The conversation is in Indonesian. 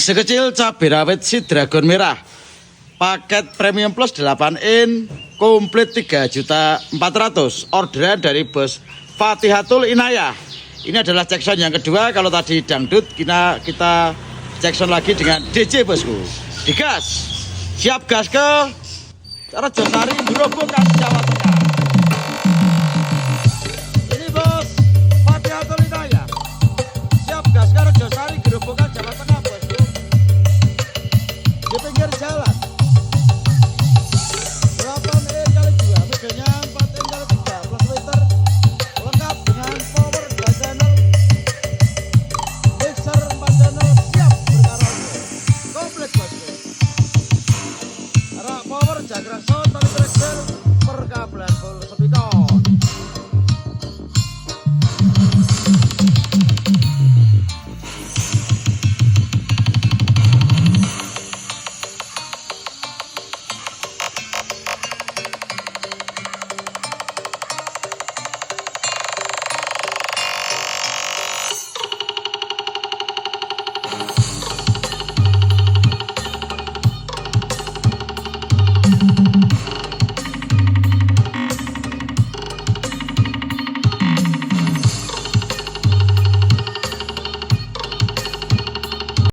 Sekecil cabai rawit si dragon merah. Paket premium plus 8 in, komplit 3.400.000. Orderan dari bos Fatihatul Inayah. Ini adalah cekson yang kedua. Kalau tadi dangdut, kita cekson lagi dengan DJ bosku. Digas. Siap gas ke Rejosari, Gerobokan, Jawa Tengah. Ini bos Fatihatul Inayah. Siap gas ke Rejosari, Gerobokan, Jawa Tengah bosku. Di pinggir jalan.